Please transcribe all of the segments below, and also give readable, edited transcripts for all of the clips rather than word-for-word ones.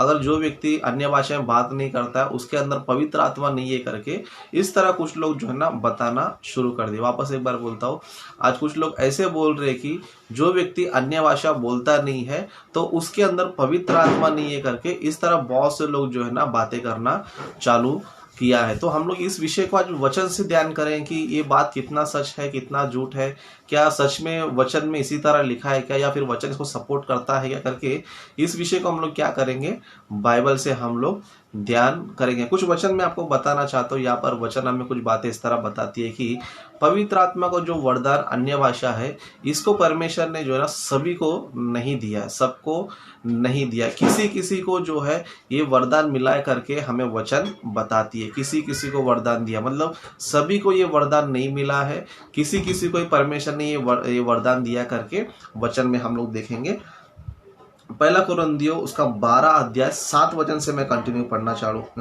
अगर जो व्यक्ति अन्य भाषा में बात नहीं करता है उसके अंदर पवित्र आत्मा नहीं है करके इस तरह कुछ लोग जो है ना बताना शुरू कर दिए। वापस एक बार बोलता हूँ, आज कुछ लोग ऐसे बोल रहे हैं कि जो व्यक्ति अन्य भाषा बोलता नहीं है तो उसके अंदर पवित्र आत्मा नहीं है करके इस तरह बहुत से लोग जो है ना बातें करना चालू किया है। तो हम लोग इस विषय को आज वचन से ध्यान करें कि ये बात कितना सच है, कितना झूठ है, क्या सच में वचन में इसी तरह लिखा है क्या, या फिर वचन इसको सपोर्ट करता है क्या करके इस विषय को हम लोग क्या करेंगे, बाइबल से हम लोग ध्यान करेंगे। कुछ वचन मैं आपको बताना चाहता हूँ। यहाँ पर वचन हमें कुछ बातें इस तरह बताती है कि पवित्र आत्मा को जो वरदान अन्य भाषा है इसको परमेश्वर ने जो है ना सभी को नहीं दिया है, सबको नहीं दिया। किसी किसी को जो है ये वरदान मिला करके हमें वचन बताती है। किसी किसी को वरदान दिया, मतलब सभी को ये वरदान नहीं मिला है, किसी किसी को परमेश्वर ने ये वरदान दिया करके वचन में हम लोग देखेंगे। पहला कोरिन्थियों उसका 12 अध्याय 7 वचन से मैं कंटिन्यू पढ़ना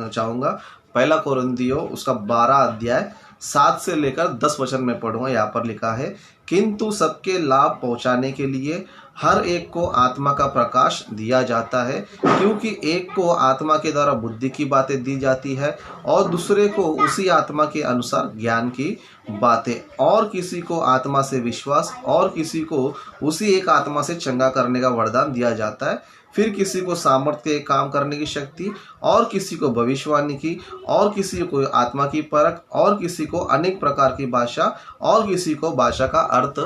चाहूँगा। पहला कोरिन्थियों उसका 12 अध्याय 7 से लेकर 10 वचन में पढ़ूंगा। यहाँ पर लिखा है, किंतु सबके लाभ पहुँचाने के लिए हर एक को आत्मा का प्रकाश दिया जाता है, क्योंकि एक को आत्मा के द्वारा बुद्धि की बातें दी जाती है और दूसरे को उसी आत्मा के अनुसार ज्ञान की बातें, और किसी को आत्मा से विश्वास और किसी को उसी एक आत्मा से चंगा करने का वरदान दिया जाता है। फिर किसी को सामर्थ्य के काम करने की शक्ति, और किसी को भविष्यवाणी की, और किसी को आत्मा की परख, और किसी को अनेक प्रकार की भाषा, और किसी को भाषा का अर्थ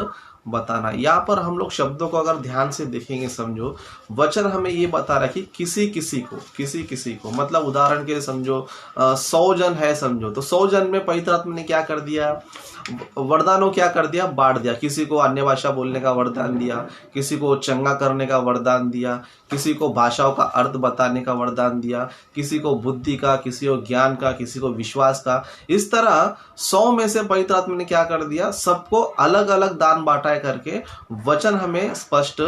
बताना। यहाँ पर हम लोग शब्दों को अगर ध्यान से देखेंगे, समझो वचन हमें ये बता रहा है कि किसी किसी को मतलब उदाहरण के लिए समझो 100 जन है, समझो तो 100 जन में पवित्र आत्मा ने क्या कर दिया, वरदानों क्या कर दिया, बांट दिया। किसी को अन्य भाषा बोलने का वरदान दिया, किसी को चंगा करने का वरदान दिया, किसी को भाषाओं का अर्थ बताने का वरदान दिया, किसी को बुद्धि का, किसी को ज्ञान का, किसी को विश्वास का। इस तरह 100 में से पवित्र आत्मा ने क्या कर दिया, सबको अलग अलग दान बांटा करके वचन हमें स्पष्ट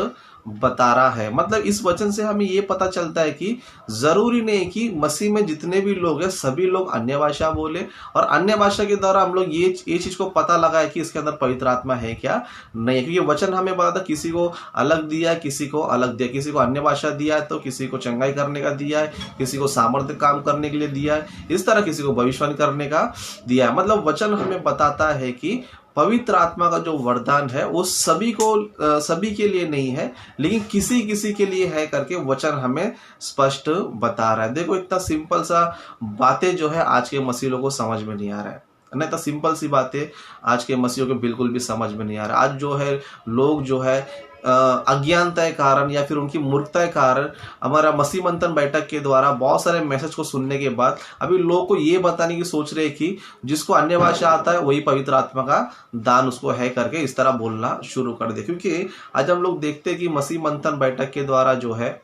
बता रहा है। मतलब इस वचन से हमें ये पता चलता है कि जरूरी नहीं कि मसीह में जितने भी लोग हैं सभी लोग अन्य भाषा बोले, और अन्य भाषा के द्वारा हम लोग ये चीज को पता लगाए कि इसके अंदर पवित्र आत्मा है क्या नहीं है। क्योंकि वचन हमें बता था किसी को अलग दिया, किसी को अलग दिया, किसी को अन्य भाषा दिया है तो किसी को चंगाई करने का दिया है, किसी को सामर्थ्य काम करने के लिए दिया है, इस तरह किसी को भविष्यवाणी करने का दिया है। मतलब वचन हमें बताता है कि पवित्र आत्मा का जो वरदान है वो सभी के लिए नहीं है, लेकिन किसी किसी के लिए है करके वचन हमें स्पष्ट बता रहा है। देखो इतना सिंपल सा बातें जो है आज के मसीह लोगों को समझ में नहीं आ रहा है, नहीं तो सिंपल सी बातें आज के मसीहों को बिल्कुल भी समझ में नहीं आ रहा। आज जो है लोग जो है अज्ञानता के कारण या फिर उनकी मूर्खता के कारण हमारा मसीह मंथन बैठक के द्वारा बहुत सारे मैसेज को सुनने के बाद अभी लोगों को ये बताने की सोच रहे हैं कि जिसको अन्य भाषा आता है वही पवित्र आत्मा का दान उसको है करके इस तरह बोलना शुरू कर दे। क्योंकि आज हम लोग देखते हैं कि मसीह मंथन बैठक के द्वारा जो है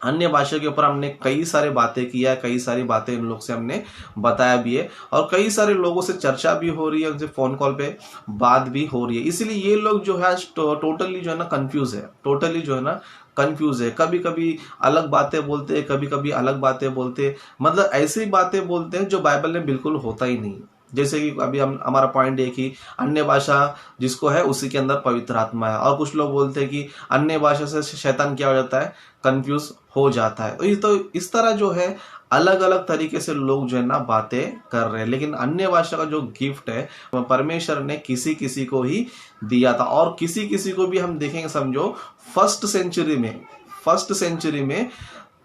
अन्य भाषा के ऊपर हमने कई सारे बातें किया, कई सारी बातें इन लोग से हमने बताया भी है, और कई सारे लोगों से चर्चा भी हो रही है, उनसे फोन कॉल पे बात भी हो रही है। इसलिए ये लोग जो है टोटली जो है ना कंफ्यूज है, टोटली जो है ना कंफ्यूज है। कभी कभी अलग बातें बोलते हैं, कभी कभी अलग बातें बोलते हैं, मतलब ऐसी बातें बोलते हैं जो बाइबल में बिल्कुल होता ही नहीं। जैसे कि अभी हमारा पॉइंट है कि अन्य भाषा जिसको है उसी के अंदर पवित्र आत्मा है, और कुछ लोग बोलते हैं कि अन्य भाषा से शैतान क्या हो जाता है, कंफ्यूज हो जाता है। तो इस तरह जो है अलग अलग तरीके से लोग जो है ना बातें कर रहे हैं, लेकिन अन्य भाषा का जो गिफ्ट है परमेश्वर ने किसी किसी को ही दिया था, और किसी किसी को भी हम देखेंगे, समझो फर्स्ट सेंचुरी में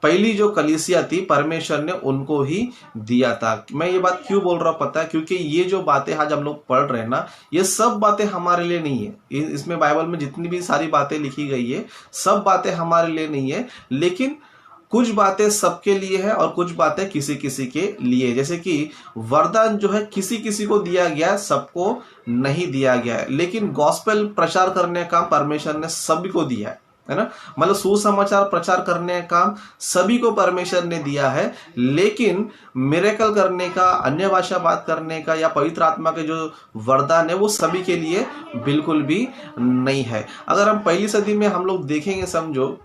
पहली जो कलीसिया थी परमेश्वर ने उनको ही दिया था। मैं ये बात क्यों बोल रहा हूँ पता है, क्योंकि ये जो बातें आज हम लोग पढ़ रहे हैं ना, ये सब बातें हमारे लिए नहीं है। इसमें बाइबल में जितनी भी सारी बातें लिखी गई है सब बातें हमारे लिए नहीं है, लेकिन कुछ बातें सबके लिए है और कुछ बातें किसी किसी के लिए। जैसे कि वरदान जो है किसी किसी को दिया गया है, सबको नहीं दिया गया है, लेकिन गॉस्पेल प्रचार करने का काम परमेश्वर ने सभी को दिया है ना। मतलब सुसमाचार प्रचार करने का काम सभी को परमेश्वर ने दिया है, लेकिन मिरेकल करने का, अन्य भाषा बात करने का या पवित्र आत्मा के जो वरदान है वो सभी के लिए बिल्कुल भी नहीं है। अगर हम पहली सदी में हम लोग देखेंगे, समझो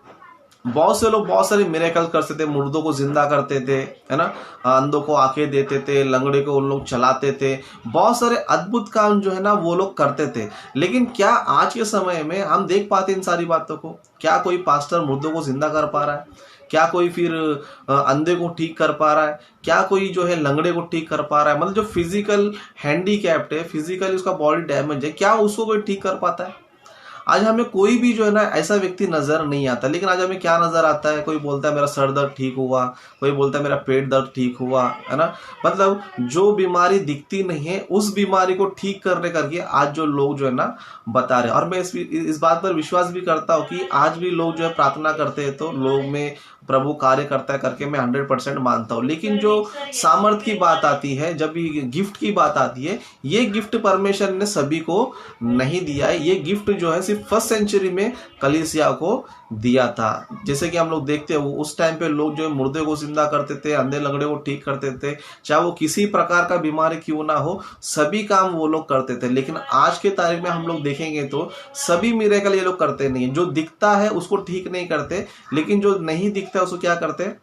बहुत से लोग बहुत सारे मिरेकल करते थे, मुर्दों को जिंदा करते थे, है ना, अंधों को आंखें देते थे, लंगड़े को उन लोग चलाते थे, बहुत सारे अद्भुत काम जो है ना वो लोग करते थे। लेकिन क्या आज के समय में हम देख पाते इन सारी बातों को? क्या कोई पास्टर मुर्दों को जिंदा कर पा रहा है? क्या कोई फिर अंधे को ठीक कर पा रहा है? क्या कोई जो है लंगड़े को ठीक कर पा रहा है? मतलब जो फिजिकल हैंडीकैप्ड है, फिजिकली उसका बॉडी डैमेज है, क्या उसको कोई ठीक कर पाता है? आज हमें कोई भी जो है ना ऐसा व्यक्ति नजर नहीं आता, लेकिन आज हमें क्या नजर आता है? कोई बोलता है मेरा सर दर्द ठीक हुआ, कोई बोलता है मेरा पेट दर्द ठीक हुआ, है ना। मतलब जो बीमारी दिखती नहीं है उस बीमारी को ठीक करने करके आज जो लोग जो है ना बता रहे हैं। और मैं इस बात पर विश्वास भी करता हूँ कि आज भी लोग जो है प्रार्थना करते हैं तो लोग में प्रभु कार्य करता है करके मैं 100% मानता हूँ। लेकिन जो सामर्थ की बात आती है, जब भी गिफ्ट की बात आती है, ये गिफ्ट परमेश्वर ने सभी को नहीं दिया है। ये गिफ्ट जो है सिर्फ फर्स्ट सेंचुरी में कलीसिया को दिया था। जैसे कि हम लोग देखते हैं उस टाइम पे लोग जो है मुर्दे को जिंदा करते थे, अंधे लंगड़े को ठीक करते थे, चाहे वो किसी प्रकार का बीमारी क्यों ना हो, सभी काम वो लोग करते थे। लेकिन आज के तारीख में हम लोग देखेंगे तो सभी मिरेकल ये लोग करते नहीं है। जो दिखता है उसको ठीक नहीं करते, लेकिन जो नहीं दिखता है उसको क्या करते हैं?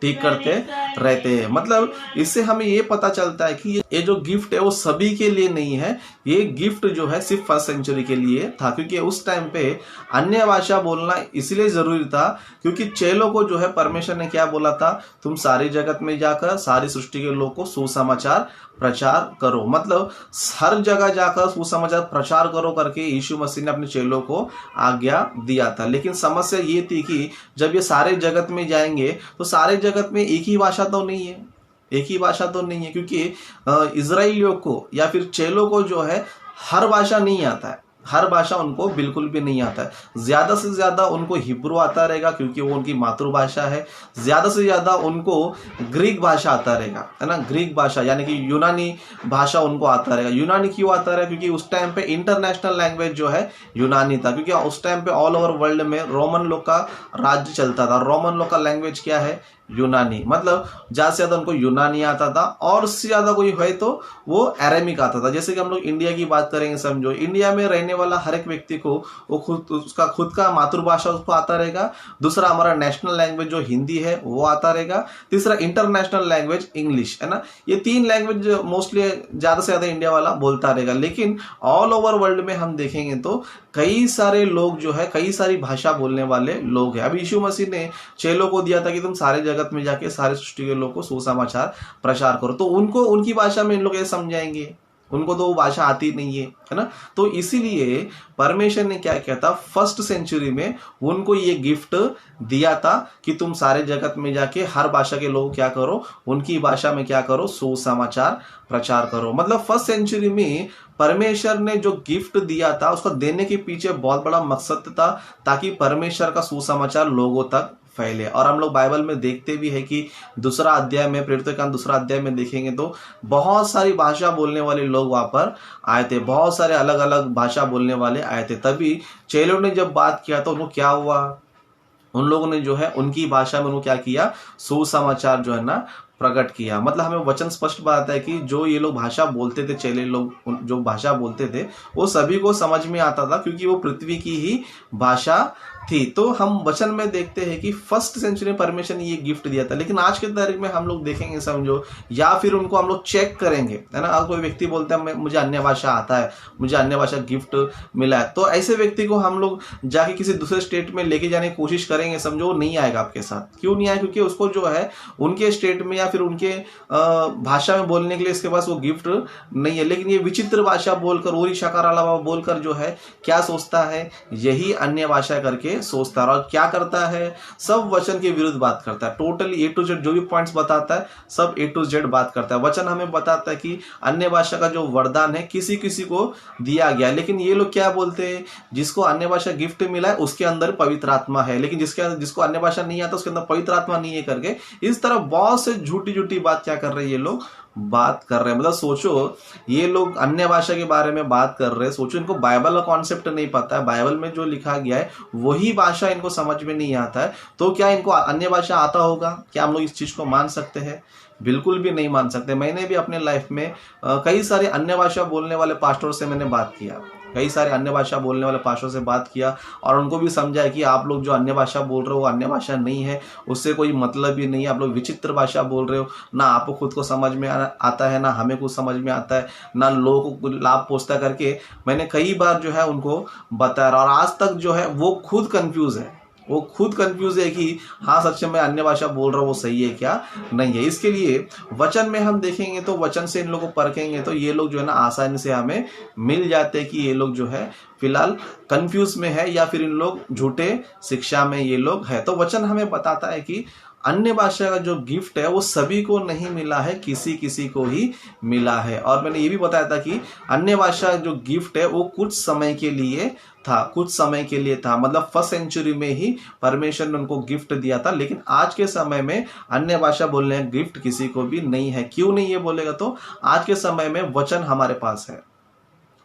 ठीक करते रहते हैं। मतलब इससे हमें ये पता चलता है कि ये जो गिफ्ट है वो सभी के लिए नहीं है। ये गिफ्ट जो है सिर्फ फर्स्ट सेंचुरी के लिए था, क्योंकि उस टाइम पे अन्य भाषा बोलना इसलिए जरूरी था क्योंकि चेलों को जो है परमेश्वर ने क्या बोला था? तुम सारी जगत में जाकर सारी सृष्टि के लोगों को सुसमाचार प्रचार करो। मतलब हर जगह जाकर सुसमाचार प्रचार करो करके यीशु मसीह ने अपने चेलों को आज्ञा दिया था। लेकिन समस्या ये थी कि जब ये सारे जगत में जाएंगे तो सारे जगत में एक ही भाषा तो नहीं है, एक ही भाषा तो नहीं है, क्योंकि इजराइलियों को या फिर चेलों को जो है हर भाषा नहीं आता है, हर भाषा उनको बिल्कुल भी नहीं आता है। ज्यादा से ज्यादा उनको हिब्रू आता रहेगा क्योंकि वो उनकी मातृभाषा है। ज्यादा से ज्यादा उनको ग्रीक भाषा आता रहेगा, है ना। ग्रीक भाषा यानी कि यूनानी भाषा उनको आता रहेगा। यूनानी क्यों आता रहेगा? क्योंकि उस टाइम पे इंटरनेशनल लैंग्वेज जो है यूनानी था, क्योंकि उस टाइम पे ऑल ओवर वर्ल्ड में रोमन लोग का राज्य चलता था। रोमन लोग का लैंग्वेज क्या है? यूनानी। मतलब ज्यादा से ज्यादा उनको यूनानी आता था, और उससे ज्यादा कोई है तो वो अरेमिक आता था। जैसे कि हम लोग इंडिया की बात करेंगे, समझो इंडिया में रहने वाला हर एक व्यक्ति को वो उसका खुद का मातृभाषा उसको आता रहेगा। दूसरा हमारा नेशनल लैंग्वेज जो हिंदी है वो आता रहेगा। तीसरा इंटरनेशनल लैंग्वेज इंग्लिश, है ना। ये तीन लैंग्वेज मोस्टली ज्यादा से ज्यादा इंडिया वाला बोलता रहेगा। लेकिन ऑल ओवर वर्ल्ड में हम देखेंगे तो कई सारे लोग जो है कई सारी भाषा बोलने वाले लोग हैं। अब यीशु मसीह ने चेलों को दिया था कि तुम सारे जगत में जाके सारे सृष्टि के लोगों को सुसमाचार प्रचार करो, तो उनको उनकी भाषा में इन लोग ये समझाएंगे, उनको तो वो भाषा आती नहीं है ना। तो इसीलिए परमेश्वर ने क्या किया था? फर्स्ट सेंचुरी में उनको ये गिफ्ट दिया था कि तुम सारे जगत में जाके हर भाषा के लोग क्या करो? उनकी भाषा में क्या करो? सुसमाचार प्रचार करो। मतलब फर्स्ट सेंचुरी में परमेश्वर ने जो गिफ्ट दिया था उसको देने के पीछे बहुत बड़ा मकसद था, ताकि परमेश्वर का सुसमाचार लोगों तक फैले। और हम लोग बाइबल में देखते भी है कि दूसरा अध्याय में, प्रेरितों के काम दूसरा अध्याय में देखेंगे तो बहुत सारी भाषा बोलने वाले लोग वहां पर आए थे, बहुत सारे अलग अलग भाषा बोलने वाले आए थे। तभी चेलों ने जब बात किया तो उनको क्या हुआ? उन लोगों ने जो है उनकी भाषा में उनको क्या किया? सुसमाचार जो है ना प्रकट किया। मतलब हमें वचन स्पष्ट बात है कि जो ये लोग भाषा बोलते थे, चेले लोग जो भाषा बोलते थे, वो सभी को समझ में आता था क्योंकि वो पृथ्वी की ही भाषा थी। तो हम वचन में देखते हैं कि फर्स्ट सेंचुरी में परमेश्वर ने ये गिफ्ट दिया था। लेकिन आज के तारीख में हम लोग देखेंगे, समझो, या फिर उनको हम लोग चेक करेंगे, है ना। अगर कोई व्यक्ति बोलता है मुझे अन्य भाषा आता है, मुझे अन्य भाषा गिफ्ट मिला है, तो ऐसे व्यक्ति को हम लोग जाके किसी दूसरे स्टेट में लेके जाने की कोशिश करेंगे, समझो, वो नहीं आएगा आपके साथ। क्यों नहीं आएगा? क्योंकि उसको जो है उनके स्टेट में या फिर उनके भाषा में बोलने के लिए इसके पास वो गिफ्ट नहीं है। लेकिन ये विचित्र भाषा बोलकर, ओरी शकाराला बोलकर जो है क्या सोचता है? यही अन्य भाषा करके सोचता है। और क्या करता है? सब वचन के विरुद्ध बात करता है। टोटली A to Z जो भी पॉइंट्स बताता है सब A to Z बात करता है। वचन हमें बताता है कि अन्य भाषा का जो वरदान है किसी किसी को दिया गया, लेकिन ये लोग क्या बोलते हैं? जिसको अन्य भाषा गिफ्ट मिला है उसके अंदर पवित्र आत्मा है, लेकिन जिसको अन्य भाषा नहीं आता उसके अंदर पवित्र आत्मा नहीं है करके इस तरह बहुत से झूठी झूठी बात क्या कर रहे हैं ये लोग? बात कर रहे हैं। मतलब सोचो, ये लोग अन्य भाषा के बारे में बात कर रहे हैं। सोचो, इनको बाइबल का कॉन्सेप्ट नहीं पता है, बाइबल में जो लिखा गया है वही भाषा इनको समझ में नहीं आता है, तो क्या इनको अन्य भाषा आता होगा? क्या हम लोग इस चीज को मान सकते हैं? बिल्कुल भी नहीं मान सकते। मैंने भी अपने लाइफ में कई सारे अन्य भाषा बोलने वाले पास्टर से मैंने बात किया, कई सारे अन्य भाषा बोलने वाले पास्टर से बात किया और उनको भी समझाया कि आप लोग जो अन्य भाषा बोल रहे हो वो अन्य भाषा नहीं है, उससे कोई मतलब ही नहीं है। आप लोग विचित्र भाषा बोल रहे हो, ना आपको खुद को समझ में आता है, ना हमें कुछ समझ में आता है, ना लोगों को लाभ पहुंचता करके मैंने कई बार जो है उनको बताया। और आज तक जो है वो खुद कंफ्यूज है, वो खुद कंफ्यूज है कि हाँ सच में मैं अन्य भाषा बोल रहा हूँ वो सही है क्या नहीं है। इसके लिए वचन में हम देखेंगे तो वचन से इन लोगों को परखेंगे तो ये लोग जो है ना आसानी से हमें मिल जाते हैं कि ये लोग जो है फिलहाल कंफ्यूज में है या फिर इन लोग झूठे शिक्षा में ये लोग है। तो वचन हमें बताता है कि अन्य भाषा का जो गिफ्ट है वो सभी को नहीं मिला है, किसी किसी को ही मिला है। और मैंने ये भी बताया था कि अन्य भाषा जो गिफ्ट है वो कुछ समय के लिए था, कुछ समय के लिए था, मतलब फर्स्ट सेंचुरी में ही परमेश्वर ने उनको गिफ्ट दिया था। लेकिन आज के समय में अन्य भाषा बोलने का गिफ्ट किसी को भी नहीं है। क्यों नहीं ये बोलेगा तो आज के समय में वचन हमारे पास है,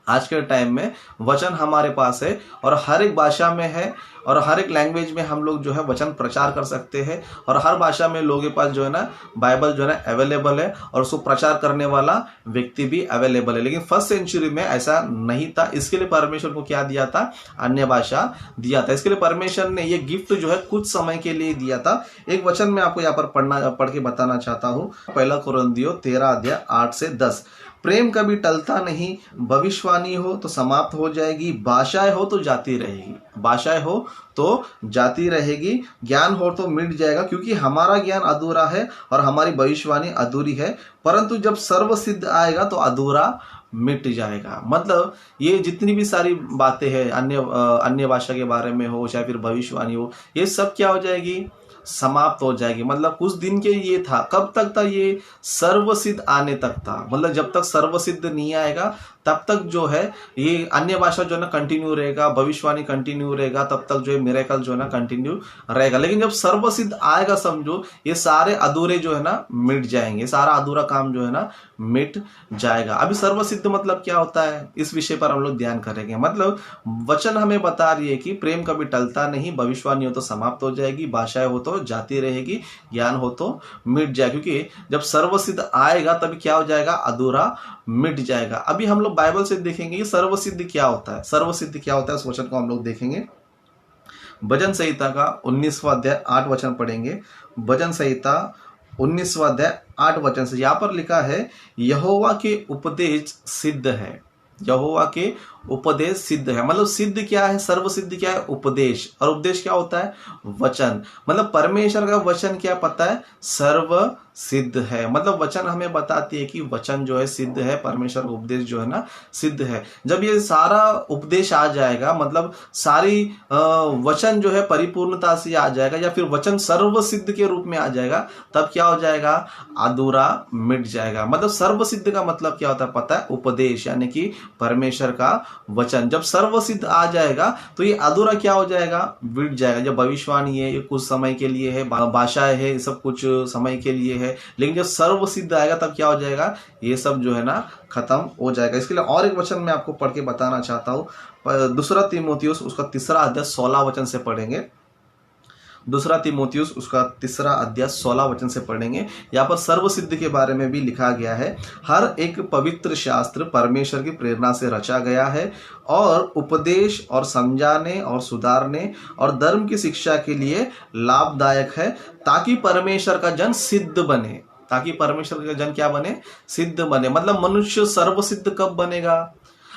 आज के टाइम में वचन हमारे पास है और हर एक भाषा में है और हर एक लैंग्वेज में हम लोग जो है वचन प्रचार कर सकते हैं और हर भाषा में लोगों के पास जो है ना बाइबल जो है ना अवेलेबल है और उसको प्रचार करने वाला व्यक्ति भी अवेलेबल है। लेकिन फर्स्ट सेंचुरी में ऐसा नहीं था, इसके लिए परमेश्वर को क्या दिया था, अन्य भाषा दिया था। इसके लिए परमेश्वर ने ये गिफ्ट जो है कुछ समय के लिए दिया था। एक वचन मैं आपको यहाँ पर पढ़ के बताना चाहता हूँ, 1 कुरिन्थियों 13:8-10। प्रेम कभी टलता नहीं, भविष्यवाणी हो तो समाप्त हो जाएगी, भाषाएं हो तो जाती रहेगी, भाषाएं हो तो जाती रहेगी, ज्ञान हो तो मिट जाएगा, क्योंकि हमारा ज्ञान अधूरा है और हमारी भविष्यवाणी अधूरी है, परंतु जब सर्वसिद्ध आएगा तो अधूरा मिट जाएगा। मतलब ये जितनी भी सारी बातें हैं अन्य भाषा के बारे में हो चाहे फिर भविष्यवाणी हो, ये सब क्या हो जाएगी, समाप्त हो जाएगी। मतलब कुछ दिन के ये था, कब तक था, ये सर्वसिद्ध आने तक था। मतलब जब तक सर्वसिद्ध नहीं आएगा तब तक जो है ये अन्य भाषा जो है ना कंटिन्यू रहेगा, भविष्यवाणी कंटिन्यू रहेगा, तब तक जो है मिरेकल जो है ना कंटिन्यू रहेगा। लेकिन जब सर्वसिद्ध आएगा समझो ये सारे अधूरे जो है ना मिट जाएंगे, सारा अधूरा काम जो है ना मिट जाएगा। अभी सर्वसिद्ध मतलब क्या होता है, इस विषय पर हम लोग ध्यान करेंगे। मतलब वचन हमें बता रही है कि प्रेम कभी टलता नहीं, भविष्यवाणी हो तो समाप्त हो जाएगी, भाषाएं हो तो जाती रहेगी, ज्ञान हो तो मिट जाएगा, क्योंकि जब सर्वसिद्ध आएगा तभी क्या हो जाएगा, अधूरा मिट जाएगा। अभी हम लोग बाइबल से देखेंगे कि सर्वसिद्ध क्या होता है, सर्वसिद्ध क्या होता है, उस वचन को हम लोग देखेंगे। भजन संहिता का 19वां अध्याय 8 वचन पढ़ेंगे। भजन संहिता 19वां अध्याय 8 वचन से यहाँ पर लिखा है, यहोवा के उपदेश सिद्ध है, यहोवा के उपदेश सिद्ध है। मतलब सिद्ध क्या है, सर्वसिद्ध क्या है, उपदेश। और उपदेश क्या होता है, वचन। मतलब परमेश्वर का वचन क्या पता है, सर्व सिद्ध है। मतलब वचन हमें बताती है कि वचन जो है सिद्ध है, परमेश्वर का उपदेश जो है ना सिद्ध है। जब ये सारा उपदेश आ जाएगा, मतलब सारी वचन जो है परिपूर्णता से आ जाएगा या फिर वचन सर्व सिद्ध के रूप में आ जाएगा, तब क्या हो जाएगा, अधूरा मिट जाएगा। मतलब सर्व सिद्ध का मतलब क्या होता है पता है, उपदेश, यानी कि परमेश्वर का वचन जब सर्व सिद्ध आ जाएगा तो ये अधूरा क्या हो जाएगा, मिट जाएगा। जब भविष्यवाणी है ये कुछ समय के लिए है, भाषाएं है ये सब कुछ समय के लिए है, लेकिन जब सर्व सिद्ध आएगा तब क्या हो जाएगा, ये सब जो है ना खत्म हो जाएगा। इसके लिए और एक वचन मैं आपको पढ़ के बताना चाहता हूँ, 2 तीमुथियुस उसका 3 अध्याय 16 वचन से पढ़ेंगे। 2 तीमुथियुस उसका 3 अध्याय 16 वचन से पढ़ेंगे। यहाँ पर सर्वसिद्ध के बारे में भी लिखा गया है, हर एक पवित्र शास्त्र परमेश्वर की प्रेरणा से रचा गया है और उपदेश और समझाने और सुधारने और धर्म की शिक्षा के लिए लाभदायक है, ताकि परमेश्वर का जन सिद्ध बने, ताकि परमेश्वर का जन क्या बने, सिद्ध बने। मतलब मनुष्य सर्वसिद्ध कब बनेगा,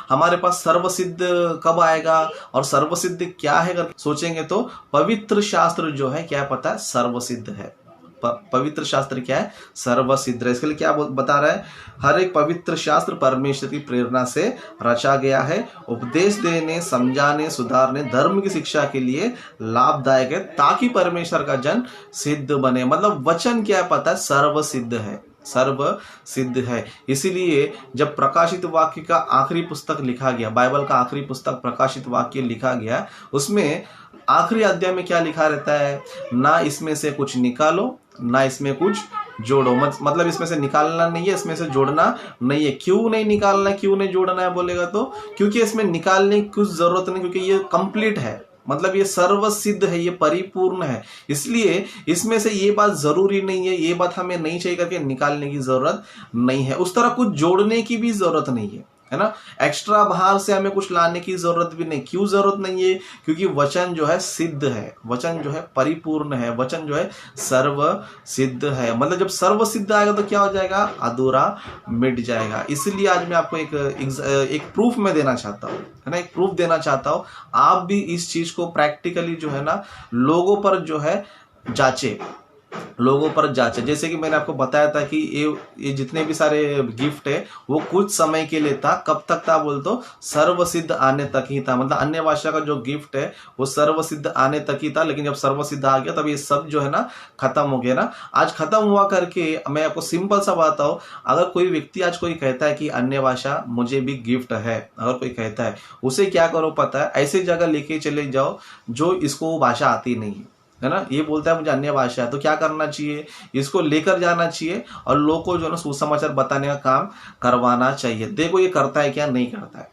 हमारे पास सर्वसिद्ध कब आएगा, और सर्वसिद्ध क्या है अगर सोचेंगे तो पवित्र शास्त्र जो है क्या पता है, सर्वसिद्ध है। पवित्र शास्त्र क्या है, सर्वसिद्ध है। इसके लिए क्या बता रहा है, हर एक पवित्र शास्त्र परमेश्वर की प्रेरणा से रचा गया है, उपदेश देने, समझाने, सुधारने, धर्म की शिक्षा के लिए लाभदायक है, ताकि परमेश्वर का जन सिद्ध बने। मतलब वचन क्या पता है, सर्वसिद्ध है, सर्व सिद्ध है। इसीलिए जब प्रकाशित वाक्य का आखिरी पुस्तक लिखा गया, बाइबल का आखिरी पुस्तक प्रकाशित वाक्य लिखा गया, उसमें आखिरी अध्याय में क्या लिखा रहता है, ना इसमें से कुछ निकालो ना इसमें कुछ जोड़ो। मतलब इसमें से निकालना नहीं है, इसमें से जोड़ना नहीं है। क्यों नहीं निकालना, क्यों नहीं जोड़ना है बोलेगा तो, क्योंकि इसमें निकालने की कुछ जरूरत नहीं, क्योंकि ये कंप्लीट है। मतलब ये सर्वसिद्ध है, ये परिपूर्ण है, इसलिए इसमें से ये बात जरूरी नहीं है, ये बात हमें नहीं चाहिए करके निकालने की जरूरत नहीं है। उस तरह कुछ जोड़ने की भी जरूरत नहीं है, है ना। एक्स्ट्रा बाहर से हमें कुछ लाने की जरूरत भी नहीं। क्यों जरूरत नहीं है? क्योंकि वचन जो है सिद्ध है, वचन जो है परिपूर्ण है, वचन जो है सर्व सिद्ध है। मतलब जब सर्व सिद्ध आएगा तो क्या हो जाएगा? अधूरा मिट जाएगा। इसलिए आज मैं आपको एक प्रूफ में देना चाहता हूँ, है ना, एक प्रूफ देना चाहता हूँ। आप भी इस चीज को प्रैक्टिकली जो है ना लोगों पर जो है जांचे, लोगों पर जांचे। जैसे कि मैंने आपको बताया था कि ये जितने भी सारे गिफ्ट है वो कुछ समय के लिए था। कब तक था बोल तो? सर्व सिद्ध आने तक ही था। मतलब अन्य भाषा का जो गिफ्ट है वो सर्व सिद्ध आने तक ही था, लेकिन जब सर्व सिद्ध आ गया तब ये सब जो है ना खत्म हो गया ना। आज खत्म हुआ करके मैं आपको सिंपल सा बात बताऊं, अगर कोई व्यक्ति आज कोई कहता है कि अन्य भाषा मुझे भी गिफ्ट है, अगर कोई कहता है, उसे क्या करो पता है? ऐसी जगह लेके चले जाओ जो इसको वो भाषा आती नहीं है ना। ये बोलता है मुझे अन्य भाषा है, तो क्या करना चाहिए? इसको लेकर जाना चाहिए और लोगों को जो है ना सुसमाचार बताने का काम करवाना चाहिए। देखो ये करता है क्या, नहीं करता है,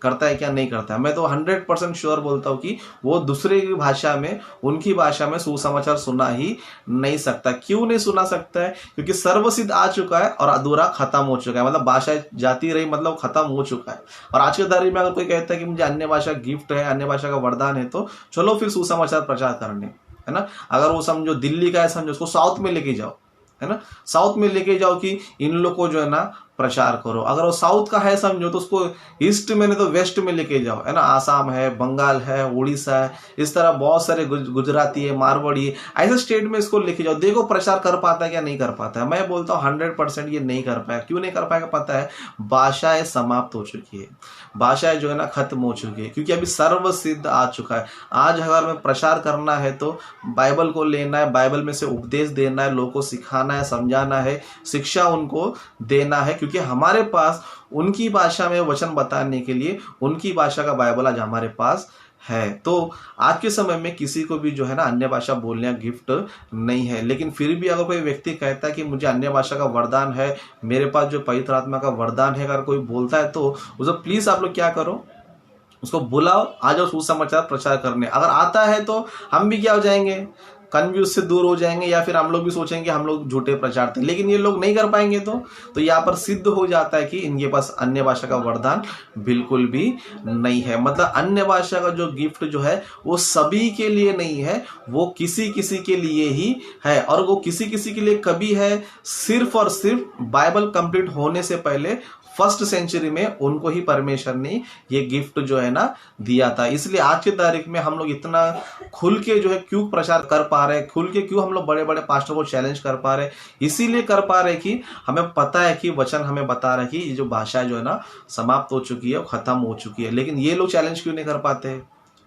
करता है क्या, नहीं करता है। मैं तो 100% श्योर बोलता हूँ कि वो दूसरे की भाषा में, उनकी भाषा में सुसमाचार सुना ही नहीं सकता। क्यों नहीं सुना सकता है? क्योंकि सर्वसिद्ध आ चुका है और अधूरा खत्म हो चुका है। मतलब भाषा जाती रही, मतलब खत्म हो चुका है। और आज के तारीख में अगर कोई कहता है कि मुझे अन्य भाषा गिफ्ट है, अन्य भाषा का वरदान है, तो चलो फिर सुसमाचार प्रचार करने, है ना। अगर वो समझो दिल्ली का है, समझो उसको साउथ में लेके जाओ, है ना, साउथ में लेके जाओ कि इन लोग को जो है ना प्रचार करो। अगर वो साउथ का है समझो तो उसको ईस्ट में नहीं तो वेस्ट में लेके जाओ, है ना। आसाम है, बंगाल है, उड़ीसा है, इस तरह बहुत सारे गुजराती है, मारवाड़ी है, ऐसे स्टेट में इसको लेके जाओ। देखो प्रचार कर पाता है क्या, नहीं कर पाता है। मैं बोलता हूँ 100% ये नहीं कर पाया। क्यों नहीं कर पाएगा पता है? भाषाएं समाप्त हो चुकी है, भाषाएं जो है ना खत्म हो चुकी है, क्योंकि अभी सर्व सिद्ध आ चुका है। आज अगर मैं प्रचार करना है तो बाइबल को लेना है, बाइबल में से उपदेश देना है, लोगों को सिखाना है, समझाना है, शिक्षा उनको देना है, क्योंकि हमारे पास उनकी भाषा में वचन बताने के लिए उनकी भाषा का बाइबल आज हमारे पास है। तो आज के समय में किसी को भी जो है ना अन्य भाषा बोलने का गिफ्ट नहीं है। लेकिन फिर भी अगर कोई व्यक्ति कहता है कि मुझे अन्य भाषा का वरदान है, मेरे पास जो पवित्र आत्मा का वरदान है, अगर कोई बोलता है तो उसे प्लीज आप लोग क्या करो, उसको बुलाओ, आ जाओ सुसमाचार प्रचार करने। अगर आता है तो हम भी क्या हो जाएंगे, कन्फ्यूज से दूर हो जाएंगे, या फिर हम लोग भी सोचेंगे हम लोग झूठे प्रचार थे। लेकिन ये लोग नहीं कर पाएंगे तो यहाँ पर सिद्ध हो जाता है कि इनके पास अन्य भाषा का वरदान बिल्कुल भी नहीं है। मतलब अन्य भाषा का जो गिफ्ट जो है वो सभी के लिए नहीं है, वो किसी किसी के लिए ही है। और वो किसी किसी के लिए कभी है? सिर्फ और सिर्फ बाइबल कंप्लीट होने से पहले फर्स्ट सेंचुरी में उनको ही परमेश्वर ने ये गिफ्ट जो है ना दिया था। इसलिए आज की तारीख में हम लोग इतना खुल के जो है क्यों प्रचार कर पा रहे हैं, खुल के क्यों हम लोग बड़े बड़े पास्टर को चैलेंज कर पा रहे हैं? इसीलिए कर पा रहे कि हमें पता है कि वचन हमें बता रहा है कि ये जो भाषा जो है ना समाप्त हो चुकी है, खत्म हो चुकी है। लेकिन ये लोग चैलेंज क्यों नहीं कर पाते,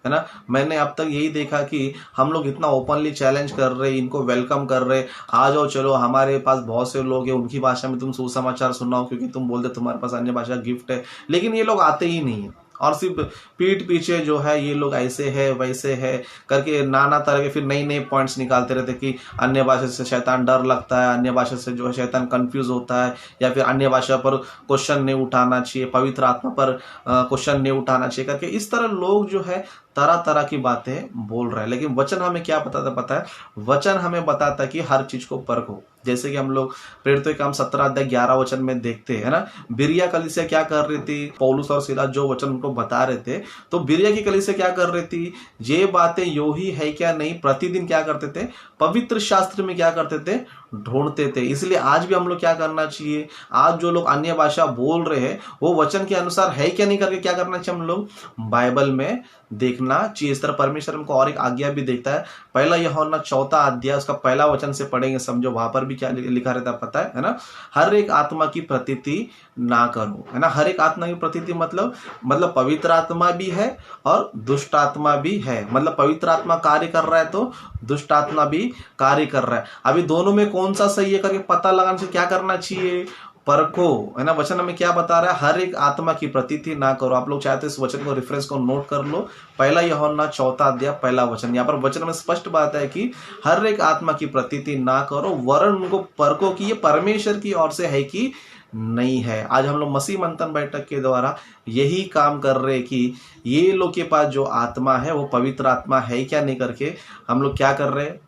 है ना। मैंने अब तक यही देखा कि हम लोग इतना ओपनली चैलेंज कर रहे, इनको वेलकम कर रहे, आ जाओ चलो, हमारे पास बहुत से लोग हैं, उनकी भाषा में तुम सुसमाचार सुनाओ क्योंकि तुम बोलते तुम्हारे पास अन्य भाषा गिफ्ट है। लेकिन ये लोग आते ही नहीं है और सिर्फ पीठ पीछे जो है ये लोग ऐसे है वैसे है करके नाना तरह के फिर नई नई पॉइंट्स निकालते रहते कि अन्य भाषा से शैतान डर लगता है, अन्य भाषा से जो है शैतान कंफ्यूज होता है, या फिर अन्य भाषा पर क्वेश्चन नहीं उठाना चाहिए, पवित्र आत्मा पर क्वेश्चन नहीं उठाना चाहिए करके इस तरह लोग जो है तरह तरह की बातें बोल रहे हैं। लेकिन वचन हमें क्या बताता पता है? वचन हमें बताता कि हर चीज को परखो। जैसे कि हम लोग प्रेरितों के काम 17:11 में देखते हैं ना, बिरिया कलीसिया क्या कर रही थी, पौलुस और सीलास जो वचन उनको बता रहे थे, तो बिरिया की कलीसिया क्या कर रही थी? ये बातें यो ही है क्या नहीं, प्रतिदिन क्या करते थे? पवित्र शास्त्र में क्या करते थे? ढूंढते थे। इसलिए आज भी हम लोग क्या करना चाहिए? आज जो लोग अन्य भाषा बोल रहे हैं वो वचन के अनुसार है क्या नहीं करके क्या करना चाहिए? हम लोग बाइबल में देखना चाहिए। इस तरह परमेश्वर हमको और एक आज्ञा भी देता है। पहला यूहन्ना 4 उसका पहला वचन से पढ़ेंगे, समझो वहां पर भी क्या लिखा रहता है पता है ना। हर एक आत्मा की प्रतीति ना करो, है ना। हर एक आत्मा की प्रतीति मतलब पवित्र आत्मा भी है और दुष्ट आत्मा भी है। मतलब पवित्र आत्मा कार्य कर रहा है तो दुष्ट आत्मा भी कार्य कर रहा है। अभी दोनों में कौन सा सही है करके पता लगाने से क्या करना चाहिए? परखो, है ना। वचन हमें क्या बता रहा है? हर एक आत्मा की प्रतीति ना करो। आप लोग चाहते इस वचन को रेफरेंस को नोट कर लो, पहला यूहन्ना 4 पहला वचन। यहाँ पर वचन में स्पष्ट बात है कि हर एक आत्मा की प्रतीति ना करो, वरन उनको परखो कि ये परमेश्वर की ओर से है कि नहीं है। आज हम लोग मसीह मंथन बैठक के द्वारा यही काम कर रहे हैं कि ये लोग के पास जो आत्मा है वो पवित्र आत्मा है क्या नहीं करके हम लोग क्या कर रहे हैं?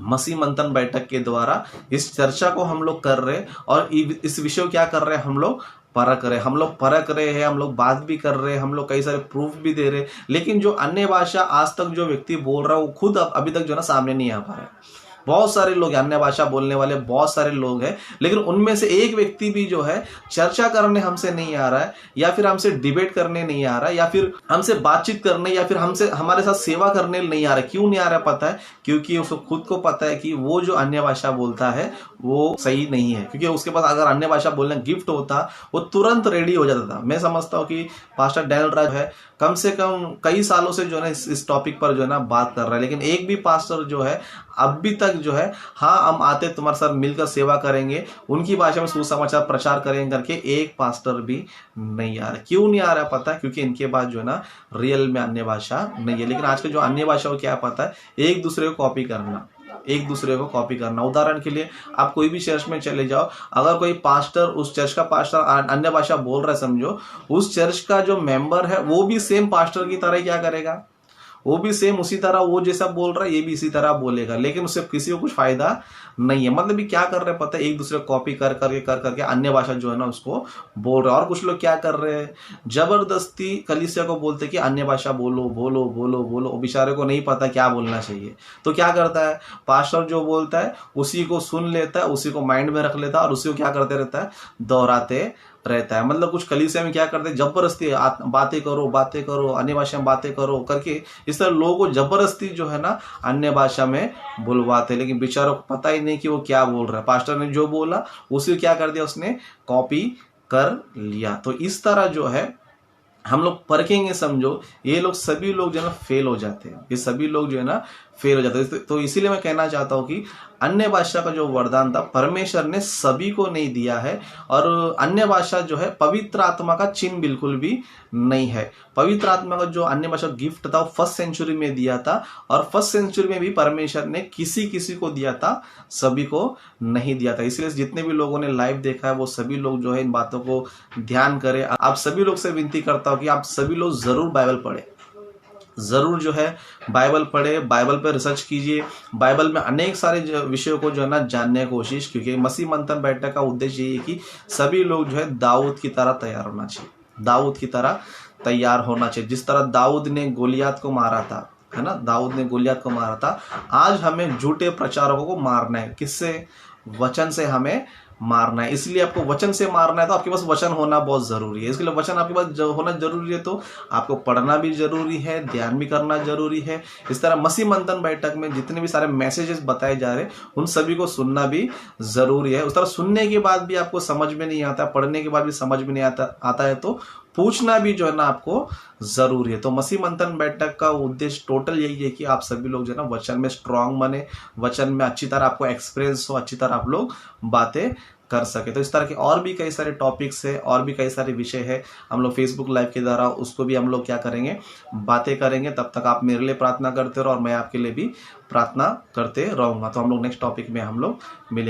मसीह मंथन बैठक के द्वारा इस चर्चा को हम लोग कर रहे हैं और इस विषय को क्या कर रहे हैं? हम लोग परख रहे, हम लोग परख रहे हैं, हम लोग बात भी कर रहे हैं, हम लोग कई सारे प्रूफ भी दे रहे हैं, लेकिन जो अन्य भाषा आज तक जो व्यक्ति बोल रहा है वो खुद अभी तक जो है ना सामने नहीं आ पा रहा है। बहुत सारे लोग अन्य भाषा बोलने वाले बहुत सारे लोग हैं, लेकिन उनमें से एक व्यक्ति भी जो है चर्चा करने हमसे नहीं आ रहा है, या फिर हमसे डिबेट करने नहीं आ रहा है, या फिर हमसे बातचीत करने, या फिर हमसे हमारे साथ सेवा करने नहीं आ रहा है। क्यों नहीं आ रहा है पता है? क्योंकि उसको खुद को पता है कि वो जो अन्य भाषा बोलता है वो सही नहीं है। क्योंकि उसके पास अगर अन्य भाषा बोलने गिफ्ट होता वो तुरंत रेडी हो जाता था। मैं समझता हूँ कि पास्टर डैनियल राज है कम से कम कई सालों से जो है ना इस टॉपिक पर जो है ना बात कर रहा है, लेकिन एक भी पास्टर जो है अभी तक जो है हाँ हम आते तुम्हारे साथ मिलकर सेवा करेंगे, उनकी भाषा में सुसमाचार प्रचार करेंगे करके एक पास्टर भी नहीं आ रहा। क्यों नहीं आ रहा पता है? क्योंकि इनके पास जो है ना रियल में अन्य भाषा नहीं है। लेकिन आज के जो अन्य भाषा को क्या पता है? एक दूसरे को कॉपी करना, एक दूसरे को कॉपी करना। उदाहरण के लिए आप कोई भी चर्च में चले जाओ, अगर कोई पास्टर, उस चर्च का पास्टर अन्य भाषा बोल रहा है, समझो उस चर्च का जो मेंबर है वो भी सेम पास्टर की तरह क्या करेगा, वो भी सेम उसी तरह वो जैसा बोल रहा है ये भी इसी तरह बोलेगा, लेकिन उससे किसी को कुछ फायदा नहीं है। मतलब ये क्या कर रहे हैं पता है? एक दूसरे को कॉपी कर करके अन्य भाषा जो है ना उसको बोल रहे हैं। और कुछ लोग क्या कर रहे हैं, जबरदस्ती कलीसिया को बोलते कि अन्य भाषा बोलो बोलो बोलो बोलो, बेचारे को नहीं पता क्या बोलना चाहिए। तो क्या करता है, पास्टर जो बोलता है उसी को सुन लेता है, उसी को माइंड में रख लेता है और उसी को क्या करते रहता है, दोहराते रहता है। मतलब कुछ कलीसिया में क्या करते हैं, जबरदस्ती बातें करो अन्य भाषा में बातें करो करके इस तरह लोगों को जबरदस्ती जो है ना अन्य भाषा में बुलवाते, लेकिन बेचारों को पता ही नहीं कि वो क्या बोल रहा है। पास्टर ने जो बोला उसी क्या कर दिया, उसने कॉपी कर लिया। तो इस तरह जो है हम लोग परखेंगे, समझो ये लोग सभी लोग जो है ना फेल हो जाते हैं, ये सभी लोग जो है ना फेल हो जाते हैं। तो इसीलिए मैं कहना चाहता हूँ कि अन्य भाषा का जो वरदान था परमेश्वर ने सभी को नहीं दिया है, और अन्य भाषा जो है पवित्र आत्मा का चिन्ह बिल्कुल भी नहीं है। पवित्र आत्मा का जो अन्य भाषा गिफ्ट था वो 1st सेंचुरी में दिया था, और 1st सेंचुरी में भी परमेश्वर ने किसी किसी को दिया था, सभी को नहीं दिया था। इसलिए जितने भी लोगों ने लाइव देखा है वो सभी लोग जो है इन बातों को ध्यान करें। आप सभी लोग से विनती करता हूँ कि आप सभी लोग जरूर बाइबल पढ़े, जरूर जो है बाइबल पढ़े, बाइबल पर रिसर्च कीजिए, बाइबल में अनेक सारे विषयों को जो है ना जानने की कोशिश, क्योंकि मसीह मंथन बैठक का उद्देश्य ये है कि सभी लोग जो है दाऊद की तरह तैयार होना चाहिए, दाऊद की तरह तैयार होना चाहिए। जिस तरह दाऊद ने गोलियात को मारा था, है ना, दाऊद ने गोलियात को मारा था, आज हमें झूठे प्रचारकों को मारना है। किससे? वचन से हमें मारना है। इसलिए आपको वचन से मारना है तो आपके पास वचन होना बहुत जरूरी है। इसके लिए वचन आपके पास होना जरूरी है, तो आपको पढ़ना भी जरूरी है, ध्यान भी करना जरूरी है। इस तरह मसीह मंथन बैठक में जितने भी सारे मैसेजेस बताए जा रहे हैं उन सभी को सुनना भी जरूरी है। उस तरह सुनने के बाद भी आपको समझ में नहीं आता, पढ़ने के बाद भी समझ में नहीं आता है तो पूछना भी जो है ना आपको जरूरी है। तो मसीह मंथन बैठक का उद्देश्य टोटल यही है कि आप सभी लोग जो है ना वचन में स्ट्रांग बने, वचन में अच्छी तरह आपको एक्सपीरियंस हो, अच्छी तरह आप लोग बातें कर सके। तो इस तरह के और भी कई सारे टॉपिक्स है, और भी कई सारे विषय है, हम लोग फेसबुक लाइव के द्वारा उसको भी हम लोग क्या करेंगे, बातें करेंगे। तब तक आप मेरे लिए प्रार्थना करते रहो और मैं आपके लिए भी प्रार्थना करते रहूंगा। तो हम लोग नेक्स्ट टॉपिक में हम लोग मिलेंगे।